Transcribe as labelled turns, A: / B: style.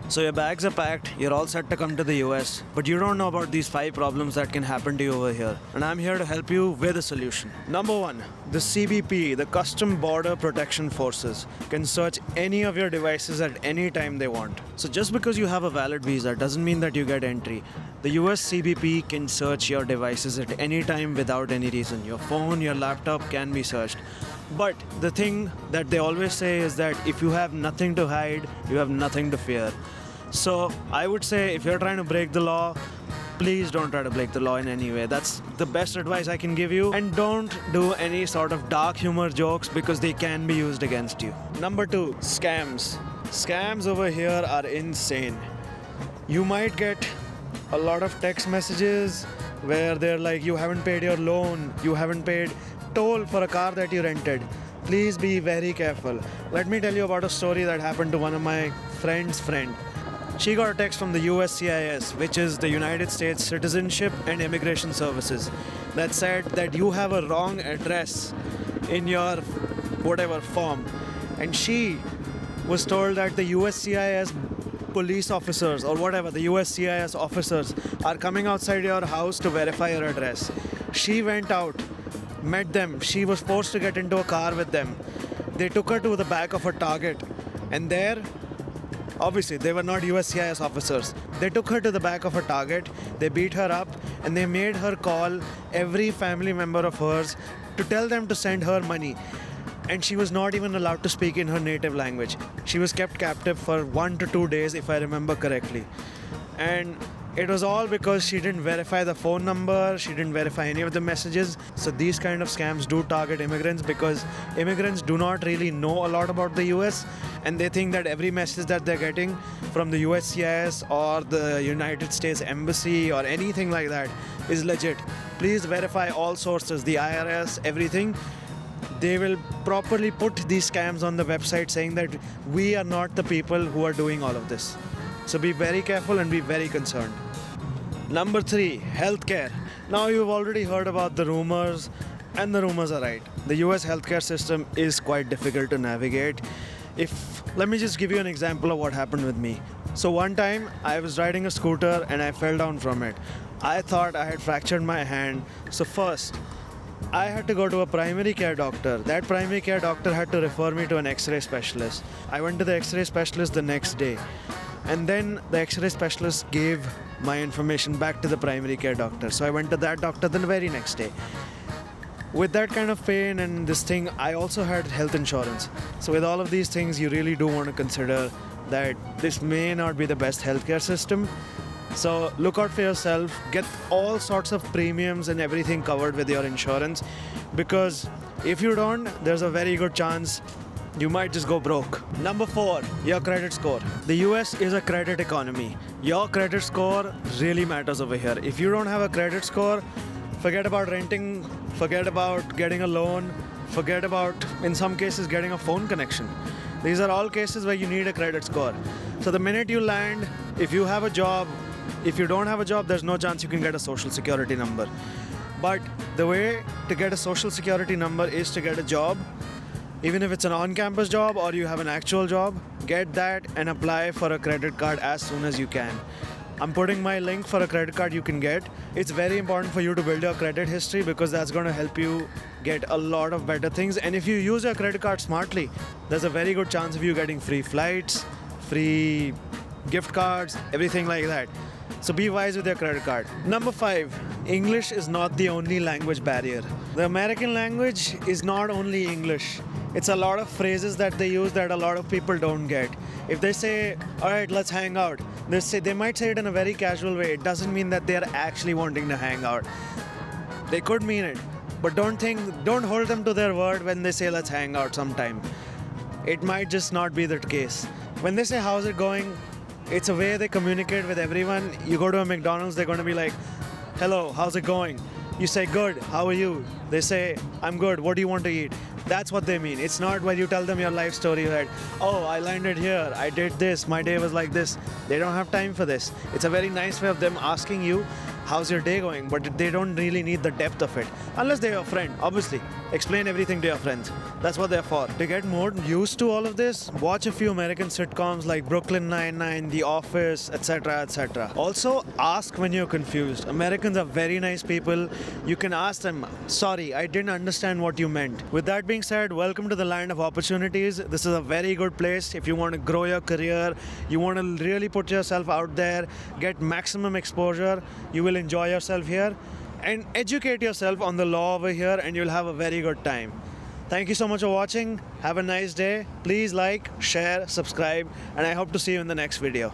A: So your bags are packed, you're all set to come to the US, but you don't know about these 5 problems that can happen to you over here. And I'm here to help you with a solution. Number 1, the CBP, the Custom Border Protection Forces, can search any of your devices at any time they want. So just because you have a valid visa doesn't mean that you get entry. The US CBP can search your devices at any time without any reason. Your phone, your laptop can be searched. But the thing that they always say is that if you have nothing to hide, you have nothing to fear. So I would say if you're trying to break the law, please don't try to break the law in any way. That's the best advice I can give you. And don't do any sort of dark humor jokes because they can be used against you. Number 2, scams. Scams over here are insane. You might get a lot of text messages where they're like, you haven't paid your loan, you haven't paid toll for a car that you rented. Please be very careful. Let me tell you about a story that happened to one of my friend's friend. She got a text from the USCIS, which is the United States Citizenship and Immigration Services, that said that you have a wrong address in your whatever form. And she was told that the USCIS police officers or whatever, the USCIS officers are coming outside your house to verify your address. She went out, met them. She was forced to get into a car with them. They took her to the back of a Target, and there, obviously, they were not USCIS officers. They took her to the back of a Target, they beat her up, and they made her call every family member of hers to tell them to send her money. And she was not even allowed to speak in her native language. She was kept captive for 1 to 2 days, if I remember correctly. And it was all because she didn't verify the phone number, she didn't verify any of the messages. So these kind of scams do target immigrants because immigrants do not really know a lot about the US, and they think that every message that they're getting from the USCIS or the United States Embassy or anything like that is legit. Please verify all sources, the IRS, everything. They will properly put these scams on the website saying that we are not the people who are doing all of this. So be very careful and be very concerned. Number 3, healthcare. Now you've already heard about the rumors, and the rumors are right. The US healthcare system is quite difficult to navigate. Let me just give you an example of what happened with me. So one time I was riding a scooter and I fell down from it. I thought I had fractured my hand. So first, I had to go to a primary care doctor. That primary care doctor had to refer me to an X-ray specialist. I went to the X-ray specialist the next day. And then the X-ray specialist gave my information back to the primary care doctor. So I went to that doctor the very next day. With that kind of pain and this thing, I also had health insurance. So with all of these things, you really do want to consider that this may not be the best healthcare system. So look out for yourself, get all sorts of premiums and everything covered with your insurance, because if you don't, there's a very good chance you might just go broke. Number 4, your credit score. The US is a credit economy. Your credit score really matters over here. If you don't have a credit score, forget about renting, forget about getting a loan, forget about, in some cases, getting a phone connection. These are all cases where you need a credit score. So the minute you land, if you have a job, if you don't have a job, there's no chance you can get a social security number. But the way to get a social security number is to get a job. Even if it's an on-campus job or you have an actual job, get that and apply for a credit card as soon as you can. I'm putting my link for a credit card you can get. It's very important for you to build your credit history because that's going to help you get a lot of better things. And if you use your credit card smartly, there's a very good chance of you getting free flights, free gift cards, everything like that. So be wise with your credit card. Number 5, English is not the only language barrier. The American language is not only English. It's a lot of phrases that they use that a lot of people don't get. If they say, all right, let's hang out, they might say it in a very casual way. It doesn't mean that they're actually wanting to hang out. They could mean it, but don't hold them to their word when they say let's hang out sometime. It might just not be the case. When they say how's it going, it's a way they communicate with everyone. You go to a McDonald's, they're going to be like, hello, how's it going? You say, good, how are you? They say, I'm good, what do you want to eat? That's what they mean. It's not when you tell them your life story that, oh, I landed here, I did this, my day was like this. They don't have time for this. It's a very nice way of them asking you, how's your day going? But they don't really need the depth of it. Unless they're your friend, obviously. Explain everything to your friends. That's what they're for. To get more used to all of this, watch a few American sitcoms like Brooklyn Nine-Nine, The Office, etc., etc. Also, ask when you're confused. Americans are very nice people. You can ask them, sorry, I didn't understand what you meant. With that being said, welcome to the land of opportunities. This is a very good place if you want to grow your career, you want to really put yourself out there, get maximum exposure, you will enjoy yourself here. And educate yourself on the law over here, and you'll have a very good time. Thank you so much for watching. Have a nice day. Please like, share, subscribe, and I hope to see you in the next video.